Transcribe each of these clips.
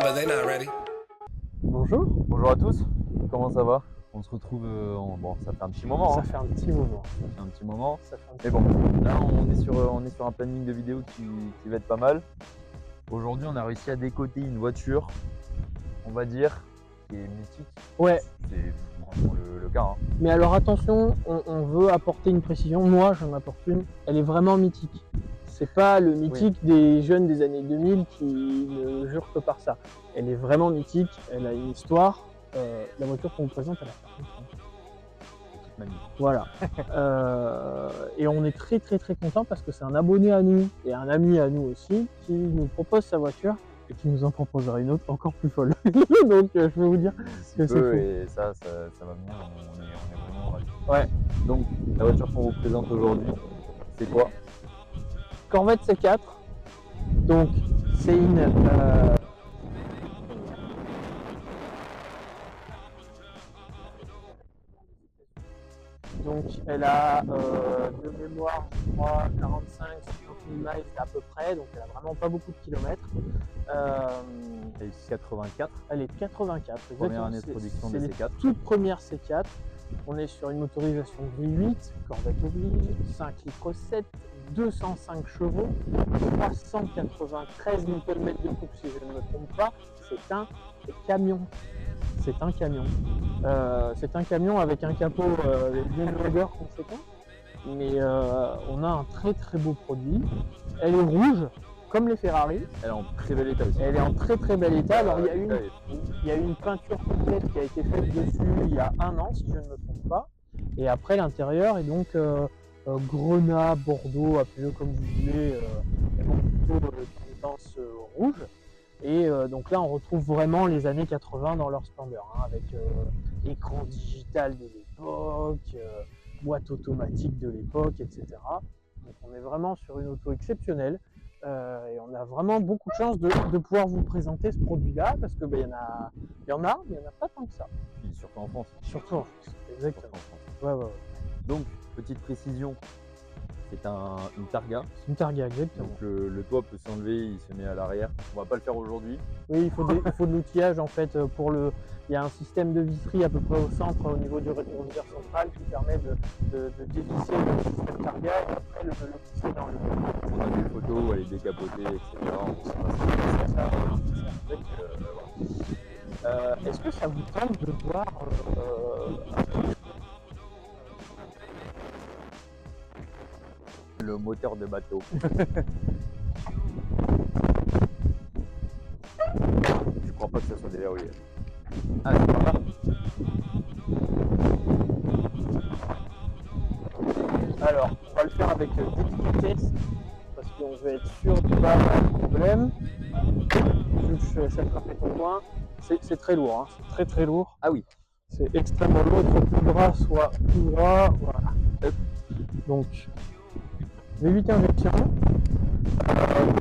but they not ready. Bonjour. Bonjour à tous, comment ça va? On se retrouve, bon, ça fait un petit moment. Ça fait un petit moment. Ça fait un petit moment. Ça fait un petit Mais bon, là on est sur un planning de vidéo qui va être pas mal. Aujourd'hui, on a réussi à décoter une voiture, on va dire, qui est mythique. Ouais. C'est vraiment le cas. Hein. Mais alors attention, on veut apporter une précision. Moi, j'en apporte une. Elle est vraiment mythique. C'est pas le mythique des jeunes des années 2000 qui ne jurent que par ça. Elle est vraiment mythique. Elle a une histoire. La voiture qu'on vous présente, elle a 40 ans. Voilà. Et on est très content parce que c'est un abonné à nous et un ami à nous aussi qui nous propose sa voiture et qui nous en proposera une autre encore plus folle. Donc je peux vous dire que c'est fou. Et ça va venir, on est vraiment ravis. Ouais. Donc la voiture qu'on vous présente aujourd'hui, c'est quoi? Corvette C4. Donc c'est une donc elle a de mémoire, je crois, 45 50 000 miles à peu près, donc elle a vraiment pas beaucoup de kilomètres. Elle est 84. Elle est 84. Première année de production de C4. Toute première C4. On est sur une motorisation V8, Corvette oblige, 5 litres 7, 205 chevaux, 393 Nm de couple si je ne me trompe pas. C'est un camion. C'est un camion. C'est un camion avec un capot d'une longueur conséquente. Mais on a un très beau produit. Elle est rouge, comme les Ferrari. Elle est en très bel état aussi. Elle est en très bel état. Alors il y a une peinture complète qui a été faite dessus il y a 1 an, si je ne me trompe pas. Et après l'intérieur est donc grenat, bordeaux, appelez-le comme vous voulez, plutôt tendance rouge. Et donc là on retrouve vraiment les années 80 dans leur splendeur, hein, avec écran digital de l'époque, boîte automatique de l'époque, etc. Donc on est vraiment sur une auto exceptionnelle. Et on a vraiment beaucoup de chance de pouvoir vous présenter ce produit-là parce que il y en a pas tant que ça. Puis surtout en France. Surtout en France, exactement. Ouais. Donc, petite précision, c'est une Targa. C'est une Targa, exactement. Donc le toit peut s'enlever, il se met à l'arrière. On va pas le faire aujourd'hui. Oui, il faut de l'outillage en fait pour le. Il y a un système de visserie à peu près au centre, au niveau du rétroviseur central, qui permet de dévisser le système Targa et après le glisser dans le. On a des photos, elle est décapotée, etc. Est-ce que ça vous tente de voir le moteur de bateau? Je crois pas que ça soit déverrouillé. Ah, c'est par là. Alors, on va le faire avec des vitesses parce qu'on veut être sûr de ne pas avoir de problème. Je vais essayer de frapper ton coin. C'est très lourd, hein. C'est très lourd. Ah oui. C'est extrêmement lourd. Il faut que le bras soit tout droit. Voilà. Hop. Donc, V8 injection.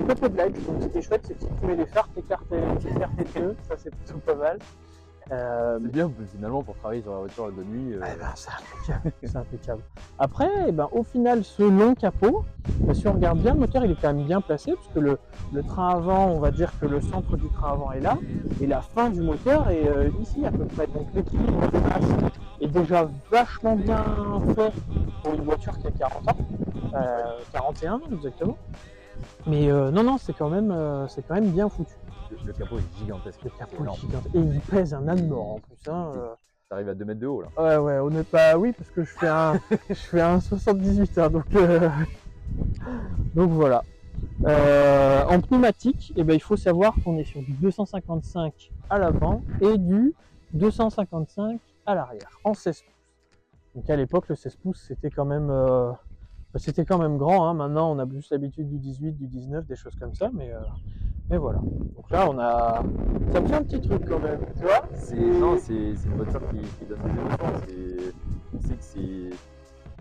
Peu de light. Donc, ce qui est chouette, c'est que si tu mets les phares, t'écartes les feux. Ça, c'est plutôt pas mal. C'est bien, finalement, pour travailler sur la voiture de nuit. C'est impeccable. Après, au final, ce long capot, si on regarde bien, le moteur il est quand même bien placé, parce que le train avant, on va dire que le centre du train avant est là, et la fin du moteur est ici à peu près. Donc l'équilibre de masse est déjà vachement bien fait pour une voiture qui a 40 ans, 41 exactement. Mais non, c'est quand même bien foutu. Le capot est gigantesque. Le capot est gigantesque. Et il pèse un âne mort en plus. Hein, Ça arrive à 2 mètres de haut là. Ouais, honnêtement, oui, parce que je fais un 78, hein, donc voilà. En pneumatique, il faut savoir qu'on est sur du 255 à l'avant et du 255 à l'arrière, en 16 pouces. Donc à l'époque, le 16 pouces, c'était quand même grand. Hein. Maintenant, on a plus l'habitude du 18, du 19, des choses comme ça, mais voilà. Donc là, ça me fait un petit truc quand même, tu vois. C'est une voiture qui donne des émotions. On sait que c'est.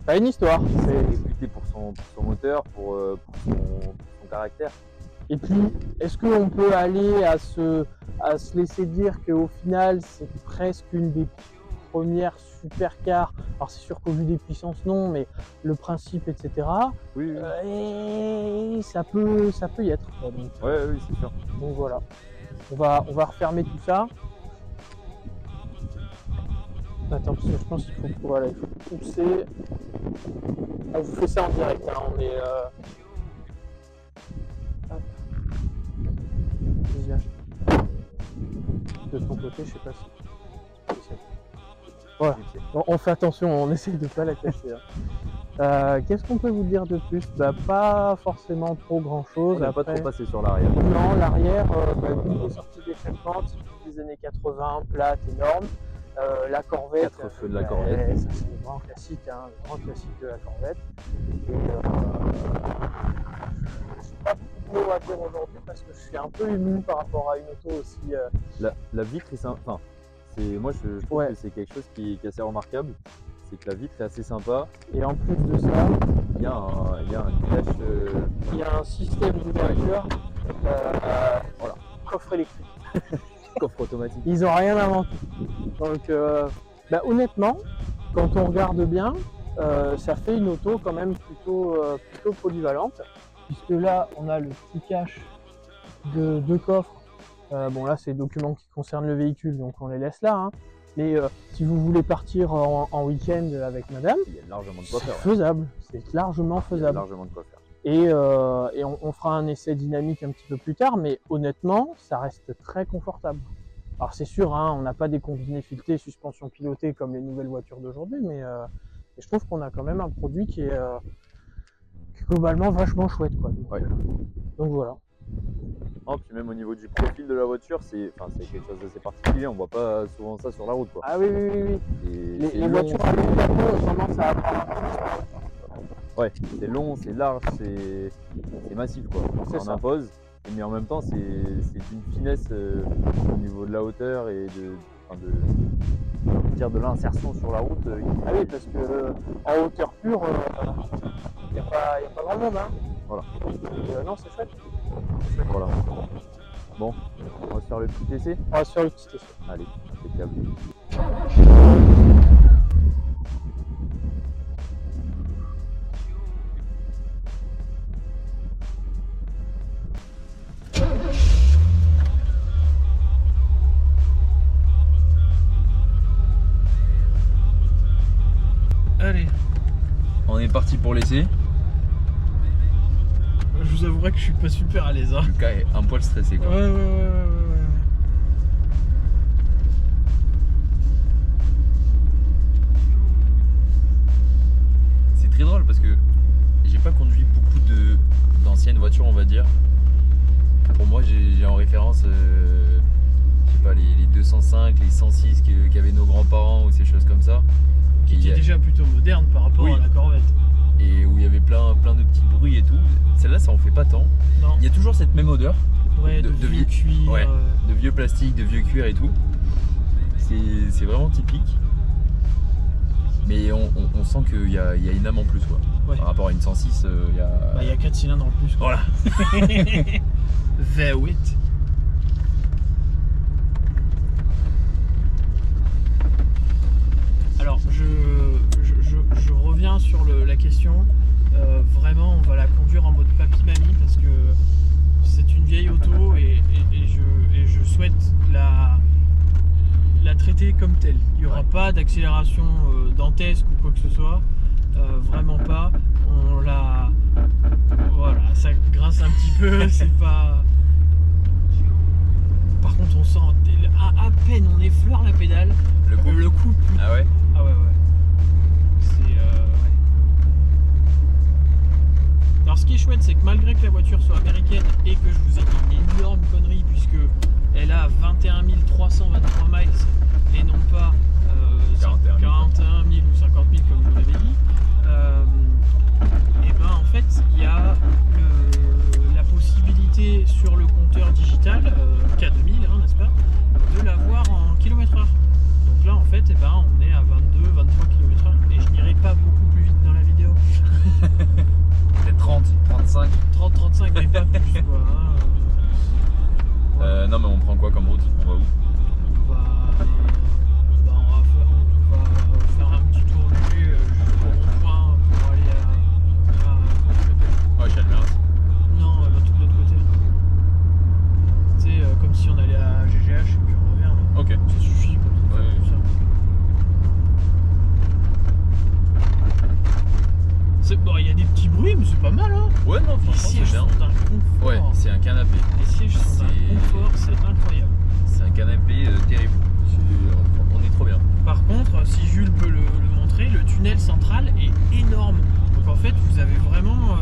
Ça a une histoire. C'est réputé pour son moteur, pour son caractère. Et puis, est-ce qu'on peut aller à se laisser dire qu'au final, c'est presque une des première supercar. Alors c'est sûr qu'au vu des puissances non, mais le principe etc. Oui, Et ça peut y être. Quoi, donc, oui, c'est sûr. donc voilà. On va refermer tout ça. Attends, parce que je pense qu'il faut, voilà, il faut pousser. On vous fait ça en direct. Hein, on est. Hop. Visage. De ton côté, je sais pas si. Voilà. Bon, on fait attention, on essaye de pas la cacher. Hein. Qu'est-ce qu'on peut vous dire de plus? Bah, pas forcément trop grand chose. On n'a pas Après, trop passé sur l'arrière. non, l'arrière, une des sorties d'échappement des années 80, plate, énorme. La Corvette. 4 feux de la Corvette. Ça c'est le grand classique, hein, le grand classique de la Corvette. Et je sais pas beaucoup à dire aujourd'hui parce que je suis un peu ému par rapport à une auto aussi. La vitre est sympa. Enfin, moi je trouve que c'est quelque chose qui est assez remarquable. C'est que la vitre est assez sympa. Et en plus de ça, il y a un dash. Il y a un système d'ouverture, voilà, coffre électrique. Coffre automatique. Ils n'ont rien inventé. Donc honnêtement, quand on regarde bien, ça fait une auto quand même plutôt polyvalente. Puisque là, on a le petit cache de deux coffres. Bon là, c'est des documents qui concernent le véhicule, donc on les laisse là. Hein. Mais si vous voulez partir en week-end avec madame, il y a largement de quoi faire. C'est faisable, c'est largement faisable. Il y a largement de quoi faire. Et on fera un essai dynamique un petit peu plus tard, mais honnêtement, ça reste très confortable. Alors c'est sûr, hein, on n'a pas des combinés filetés, suspension pilotée comme les nouvelles voitures d'aujourd'hui, mais je trouve qu'on a quand même un produit qui est globalement vachement chouette, quoi. Donc voilà. Oh, puis même au niveau du profil de la voiture, c'est quelque chose d'assez particulier, on voit pas souvent ça sur la route, quoi. Ah oui, oui, oui, oui. Les voitures à long capot ont tendance à avoir un peu. Ouais, c'est long, c'est large, c'est massif, quoi. Ça en impose, mais en même temps c'est d'une finesse au niveau de la hauteur et de l'insertion sur la route. Ah oui, parce que en hauteur pure, il n'y a pas grand monde, hein. Voilà. Non, c'est chouette. Voilà. Bon, on va se faire le petit essai. On va se faire le petit essai. Allez, impeccable. Allez, on est parti pour l'essai. Je vous avouerai que je suis pas super à l'aise. Hein. Lucas est un poil stressé, quoi. Ouais. C'est très drôle parce que j'ai pas conduit beaucoup d'anciennes voitures, on va dire. Pour moi, j'ai en référence, je sais pas, les 205, les 106 qu'avaient nos grands-parents ou ces choses comme ça. Qui est déjà plutôt moderne par rapport à la Corvette. Et où il y avait plein de petits bruits et tout. Celle-là, ça en fait pas tant. Non. Il y a toujours cette même odeur. Ouais, de vieux cuir. Ouais, de vieux plastique, de vieux cuir et tout. C'est vraiment typique. Mais on sent qu'il y a une âme en plus, quoi. Ouais. Par rapport à une 106, il y a... Bah, il y a 4 cylindres en plus, quoi. Voilà. V8. Alors, je reviens sur la question. Vraiment, on va la conduire en mode papy-mamie parce que c'est une vieille auto et je souhaite la traiter comme telle. Il n'y aura pas d'accélération dantesque ou quoi que ce soit. Vraiment pas. Voilà, ça grince un petit peu, c'est pas... Par contre, on sent à peine on effleure la pédale. Le couple. Ah ouais. Ah ouais. C'est ouais. Alors ce qui est chouette, c'est que malgré que la voiture soit américaine et que je vous ai dit une énorme connerie puisque elle a 21 323 miles et non pas 41 000 ou 50 000 comme vous l'avez dit, et ben en fait il y a la possibilité sur le compteur digital K2000, hein, n'est-ce pas, de l'avoir en km/h. Donc là en fait eh ben, on est à 22-23 km/h et je n'irai pas beaucoup plus vite dans la vidéo. Peut-être 30, 35. 30-35 mais pas plus quoi. Hein. Non mais on prend quoi comme route? On va où? On va l'embrayage et puis on revient. Ok. Ça suffit pour Ouais. tout ça. Bon, il y a des petits bruits, mais c'est pas mal, hein. Ouais, non, Les franchement, c'est sièges bien. sont d'un confort. Ouais, c'est un canapé. Les sièges sont d'un C'est- confort, c'est incroyable. C'est un canapé terrible. On est trop bien. Par contre, si Jules peut le montrer, le tunnel central est énorme. Donc en fait, vous avez vraiment...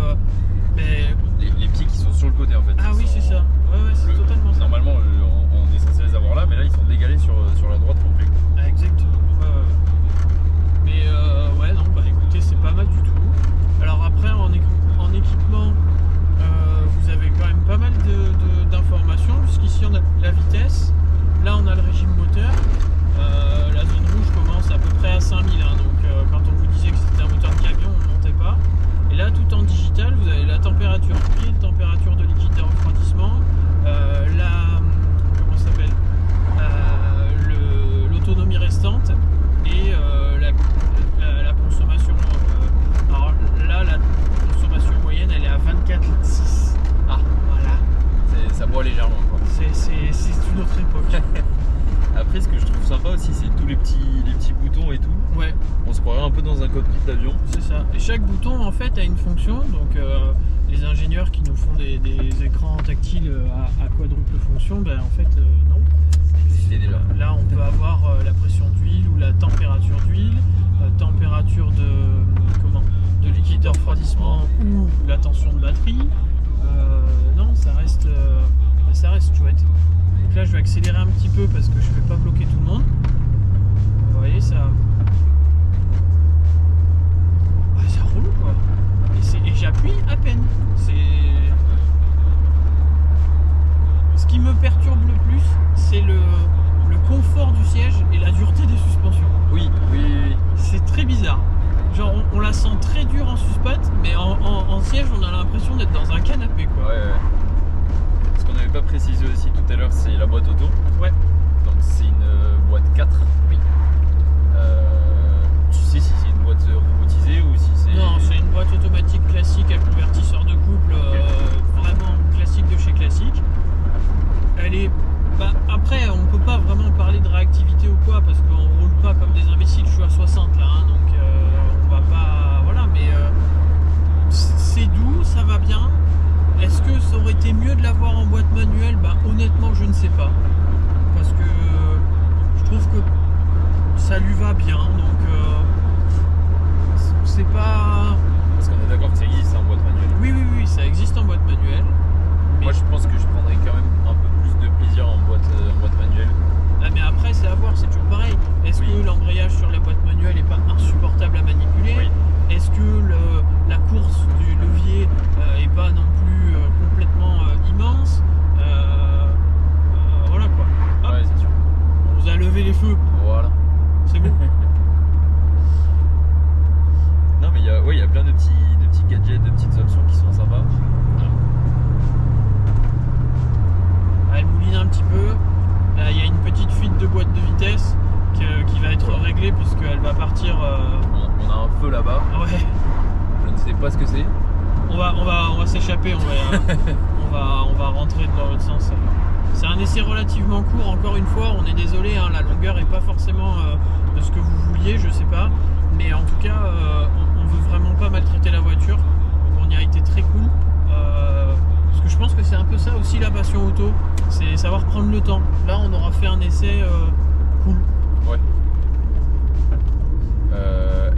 Les petits qui sont sur le côté en fait. Ah ils oui, sont- c'est ça. Ouais, c'est totalement ça. Normalement, on est censé les avoir là, mais là ils sont dégalés sur la droite complet. Ah, exactement. Mais ouais, non, bah écoutez, c'est pas mal du tout. Alors après, en équipement, vous avez quand même pas mal d'informations, puisqu'ici on a la vitesse, là on a le régime moteur. La zone rouge commence à peu près à 5000, hein, donc quand on vous disait que c'était un moteur de camion, on ne montait pas. Et là, tout en digital, vous avez la température d'huile, température de liquide de refroidissement, comment ça s'appelle, l'autonomie restante et la consommation. Alors là, la consommation moyenne, elle est à 24,6 litres. Ah, Voilà. ça boit légèrement quoi. C'est une autre époque. Après, ce que je trouve sympa aussi, c'est tous les petits boutons et tout. Ouais, On se croirait un peu dans un cockpit d'avion. c'est ça. Et chaque bouton, en fait, a une fonction. Donc, les ingénieurs qui nous font des écrans tactiles à quadruple fonction, ben en fait, non. C'était déjà. Là, on peut avoir la pression d'huile ou la température d'huile, température de liquide de refroidissement ou la tension de batterie. Non, ça reste chouette. Donc là, je vais accélérer un petit peu parce que je ne vais pas bloquer tout le monde. Vous voyez, ça roule quoi. Et j'appuie à peine. Ce qui me perturbe le plus, c'est le confort du siège et la dureté des suspensions. Oui. C'est très bizarre. Genre on la sent très dure en suspatte, mais en siège on a l'impression d'être dans un canapé quoi. Ouais. Ce qu'on n'avait pas précisé aussi tout à l'heure, c'est la boîte auto. Ouais. Donc c'est une boîte 4. Oui. Tu sais si c'est une boîte robotisée ou si c'est... Non, c'est une boîte automatique classique avec convertisseur de couple, vraiment classique de chez classique. Elle est... après, on peut pas vraiment parler de réactivité ou quoi, parce qu'on roule pas comme des imbéciles, je suis à 60 là, hein, donc on va pas... Voilà, mais c'est doux, ça va bien. Est-ce que ça aurait été mieux de l'avoir en boîte manuelle? Honnêtement, je ne sais pas. Parce que je trouve que ça lui va bien, donc c'est pas... Parce qu'on est d'accord que ça existe en boîte manuelle. Oui, ça existe en boîte manuelle. Mais, Moi je pense que je prendrais quand même un peu plus de plaisir en boîte manuelle. mais après, c'est à voir, c'est toujours pareil. Est-ce que l'embrayage sur la boîte manuelle n'est pas insupportable à manipuler? Oui. Est-ce que la course du levier est pas non plus complètement immense? Voilà quoi. Hop, Ouais, c'est sûr. on vous a levé les feux, Voilà. c'est bon. Non mais il y a plein de petits gadgets, de petites options qui sont sympas. Elle mouline un petit peu. Là, il y a une petite fuite de boîte de vitesse qui va être réglée puisqu'elle va partir. On a un feu là-bas, Ouais, je ne sais pas ce que c'est. on va s'échapper. On va rentrer dans l'autre sens. C'est un essai relativement court. Encore une fois, on est désolé, hein, la longueur est pas forcément de ce que vous vouliez, je sais pas. Mais en tout cas, on veut vraiment pas maltraiter la voiture. Donc on y a été très cool. Parce que je pense que c'est un peu ça aussi la passion auto, c'est savoir prendre le temps. Là, on aura fait un essai cool. Ouais.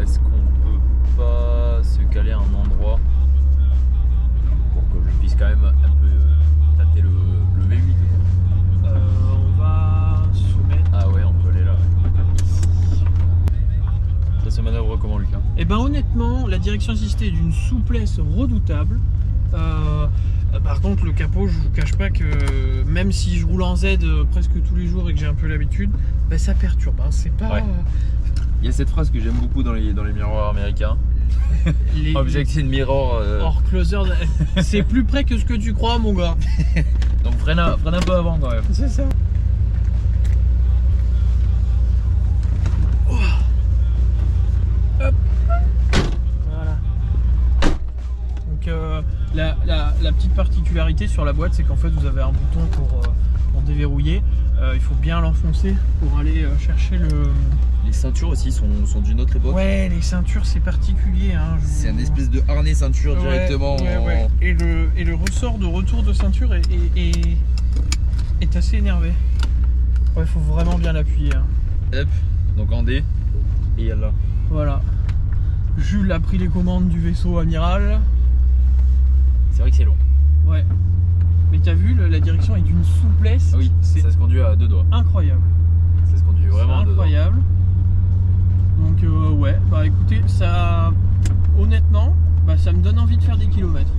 Est-ce qu'on peut pas se caler à un endroit pour que je puisse quand même un peu tâter le V8? On va se mettre. Ah ouais, on peut aller là. Ouais. Ça se manœuvre comment, Lucas? Et ben honnêtement, la direction assistée est d'une souplesse redoutable. Par contre, le capot, je vous cache pas que même si je roule en Z presque tous les jours et que j'ai un peu l'habitude, ça perturbe. Hein. C'est pas. Ouais. Il y a cette phrase que j'aime beaucoup dans les miroirs américains. Les Objective mirror. hors closer, c'est plus près que ce que tu crois, mon gars. Donc freine un peu avant quand même. C'est ça. Hop. Voilà. Donc la petite particularité sur la boîte, c'est qu'en fait vous avez un bouton pour déverrouiller. Il faut bien l'enfoncer pour aller chercher le... Les ceintures aussi sont d'une autre époque. Ouais, les ceintures c'est particulier. Hein, C'est un espèce de harnais ceinture directement. Ouais. Et le ressort de retour de ceinture est assez énervé. Ouais, faut vraiment bien l'appuyer. Hein. Hop, donc en D. Et là. Voilà. Jules a pris les commandes du vaisseau amiral. C'est vrai que c'est long. Ouais. Mais t'as vu, la direction est d'une souplesse. Ah oui, c'est ça se conduit à 2 doigts. incroyable. Ça se conduit vraiment à 2 doigts. Incroyable. Donc ouais, bah écoutez, ça, honnêtement, bah, ça me donne envie de faire des kilomètres.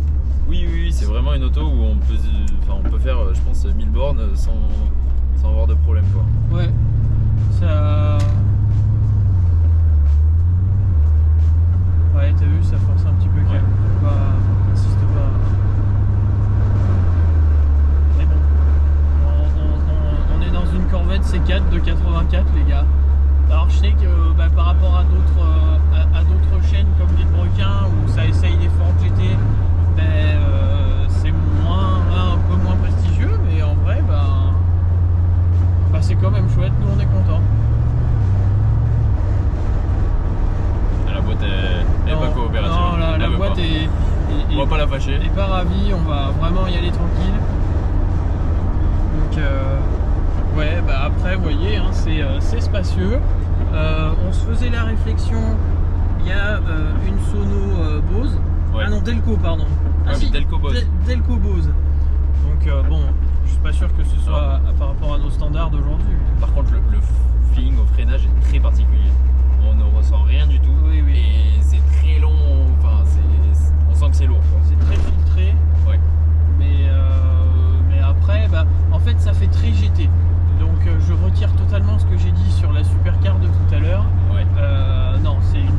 Oui, c'est vraiment une auto où on peut faire, je pense, 1000 bornes sans avoir de problème, quoi. Ouais, ça... Ouais, t'as vu, ça force un petit peu quand même. Insiste pas. Mais bon, on est dans une Corvette C4 de 84, les gars. Alors je sais que par rapport à d'autres chaînes comme Villebrequin où ça essaye des Ford GT, c'est un peu moins prestigieux, mais en vrai c'est quand même chouette, nous on est contents. La boîte est pas coopérative. Non, la boîte on va pas la fâcher. est pas ravie, on va vraiment y aller tranquille. Donc ouais, après vous voyez, hein, c'est spacieux. On se faisait la réflexion, il y a une sono Bose. Ouais. Ah non, Delco, pardon. Ah oui, Delco Bose. Delco Bose. Donc bon, je suis pas sûr que ce soit par rapport à nos standards d'aujourd'hui. Par contre, le feeling au freinage est très particulier. On ne ressent rien du tout. Oui. Et c'est très long. Enfin, on sent que c'est lourd, quoi. C'est très filtré. Ouais. Mais après, en fait, ça fait très GT. Donc je retire totalement ce que j'ai dit sur la supercar de tout à l'heure. Ouais. Non, c'est une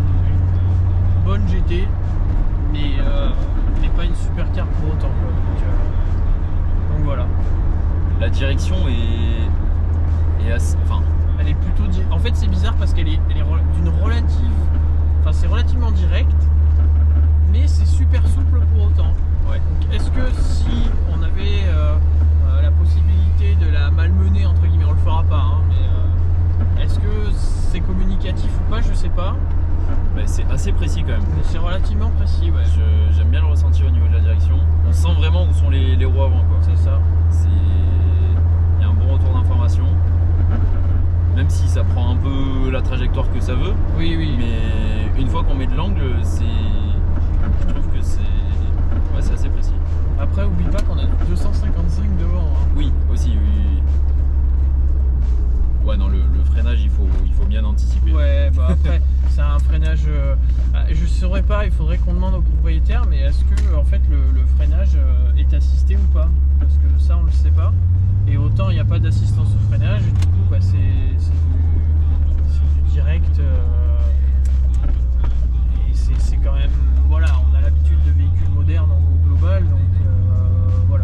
bonne GT, mais pas une supercar pour autant. Quoi. Donc voilà. La direction est assez. Enfin. Elle est plutôt. En fait, c'est bizarre parce qu'elle est d'une relative. Enfin, c'est relativement direct, mais c'est super souple pour autant. Ouais. Donc, est-ce que si on avait la possibilité de la malmener, entre guillemets, on le fera pas, hein, mais est-ce que c'est communicatif ou pas, je sais pas. C'est assez précis quand même. Mais c'est relativement précis, ouais. J'aime bien le ressentir au niveau de la direction. On sent vraiment où sont les roues avant, quoi. C'est ça. Il y a un bon retour d'information. Même si ça prend un peu la trajectoire que ça veut. Oui. Mais une fois qu'on met de l'angle, je trouve que c'est assez précis. Après, oublie pas qu'on a 255 devant. Hein. Oui, aussi, oui. Ouais, non, le freinage, il faut bien anticiper. Ouais, après, c'est un freinage. Je saurais pas, il faudrait qu'on demande au propriétaire, mais est-ce que en fait le freinage est assisté ou pas? Parce que ça, on le sait pas. Et autant il n'y a pas d'assistance au freinage, du coup, c'est du direct. Et c'est quand même. Voilà, on a l'habitude de véhicules modernes au global, donc voilà.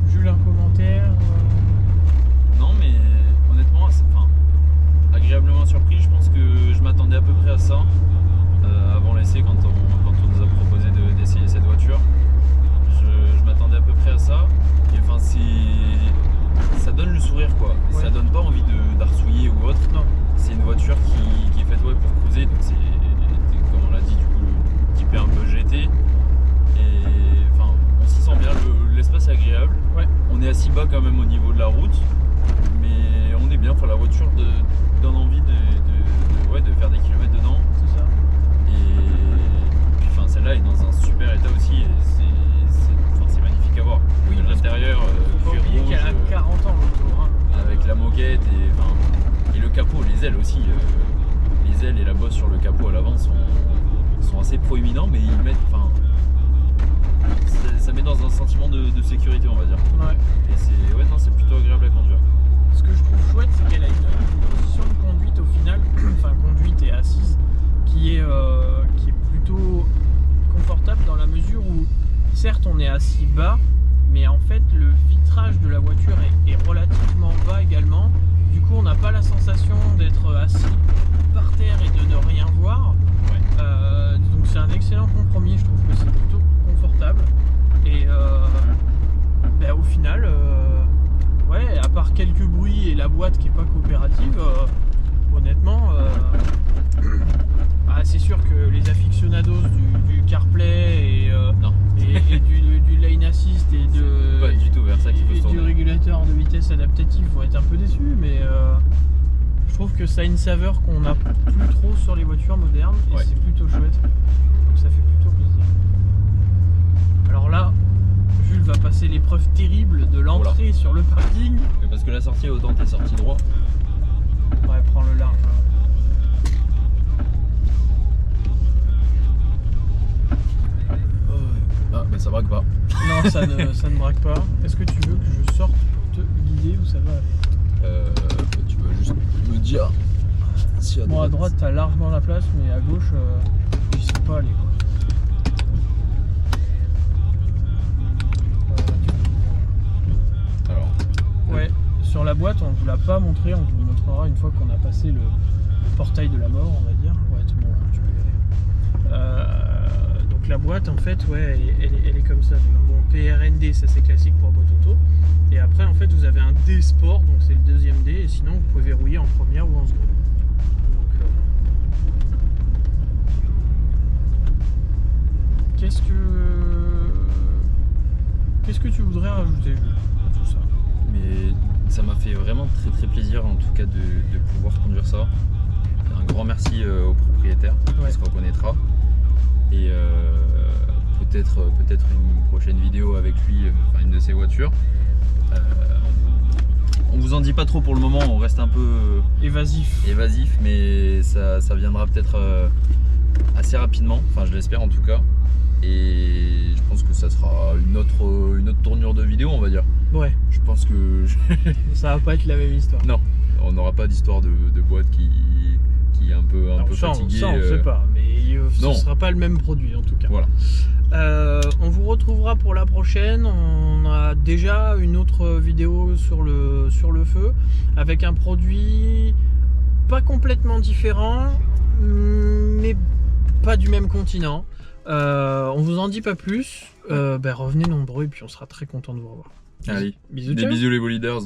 Jules, un commentaire Non, mais honnêtement, agréablement surpris. Je pense que je m'attendais à peu près à ça avant l'essai quand on nous a proposé d'essayer cette voiture. Je m'attendais à peu près à ça. Et enfin, ça donne le sourire, quoi. Ouais. Ça donne pas envie d'arsouiller ou autre. Non. C'est une voiture qui est faite pour cruiser. Donc c'est comme on l'a dit, du coup, typé un peu GT. Et enfin, on s'y sent bien. L'espace est agréable. Ouais. On est assez bas quand même au niveau de la route. Mais on est bien. Enfin, la voiture donne envie de faire des kilomètres dedans. C'est ça. Et puis enfin, celle-là est dans un super état aussi. Et c'est magnifique à voir. Oui, de l'intérieur, faut pas cuir oublier rouge, qu'elle a 40 ans l'auto. Hein. avec la moquette et le capot, les ailes aussi. Les ailes et la bosse sur le capot à l'avant sont assez proéminents, mais ils mettent. Ça met dans un sentiment de sécurité, on va dire. Ouais. Et c'est plutôt agréable à conduire. Ce que je trouve chouette, c'est qu'elle a une position de conduite au final, enfin conduite et assise, qui est plutôt confortable dans la mesure où, certes, on est assis bas, mais en fait, le vitrage de la voiture est relativement bas également. Du coup, on n'a pas la sensation d'être assis par terre et de ne rien voir. Ouais. Donc c'est un excellent compromis, je trouve que c'est plutôt confortable. Et au final, part quelques bruits et la boîte qui est pas coopérative, honnêtement, c'est sûr que les aficionados du CarPlay et du Lane Assist et pas du tout vers ça qu'il faut se du tourner. régulateur de vitesse adaptatif vont être un peu déçus, mais je trouve que ça a une saveur qu'on n'a plus trop sur les voitures modernes et Ouais. c'est plutôt chouette, donc ça fait plutôt plaisir. Alors là, Jules va passer l'épreuve terrible de l'entrée sur le parking. Mais parce que la sortie, autant t'es sorti droit. Ouais, prends le large. Ah, mais ça braque pas. Non, ça ne braque pas. Est-ce que tu veux que je sorte pour te guider ou ça va aller? Tu veux juste me dire si à Bon, à droite, t'as largement la place, mais à gauche, j'y sais pas aller quoi. Alors, Ouais, sur la boîte, on vous l'a pas montré, on vous le montrera une fois qu'on a passé le portail de la mort, on va dire. Ouais, c'est bon, tu peux y aller. Donc la boîte, en fait, ouais, elle est comme ça. Bon, PRND, ça c'est classique pour boîte auto. Et après, en fait, vous avez un D Sport, donc c'est le deuxième D, et sinon vous pouvez verrouiller en première ou en seconde. Donc, qu'est-ce que tu voudrais rajouter, Jules, à tout ça? mais ça m'a fait vraiment très plaisir en tout cas de pouvoir conduire ça. Un grand merci au propriétaire Ouais. qui se reconnaîtra. Et peut-être une prochaine vidéo avec lui, enfin une de ses voitures. On vous en dit pas trop pour le moment, on reste un peu Évasif. évasif, mais ça viendra peut-être assez rapidement, enfin je l'espère en tout cas. Et je pense que ça sera une autre tournure de vidéo, on va dire. Ouais, Je pense que ça va pas être la même histoire. non, on n'aura pas d'histoire de boîte qui est un peu Alors, fatiguée. ça, on sait pas, mais non. ce sera pas le même produit en tout cas. Voilà. On vous retrouvera pour la prochaine. On a déjà une autre vidéo sur le feu avec un produit pas complètement différent, mais pas du même continent. On vous en dit pas plus. Revenez nombreux et puis on sera très content de vous revoir. Allez, Bisous, des ciao. bisous les boliders.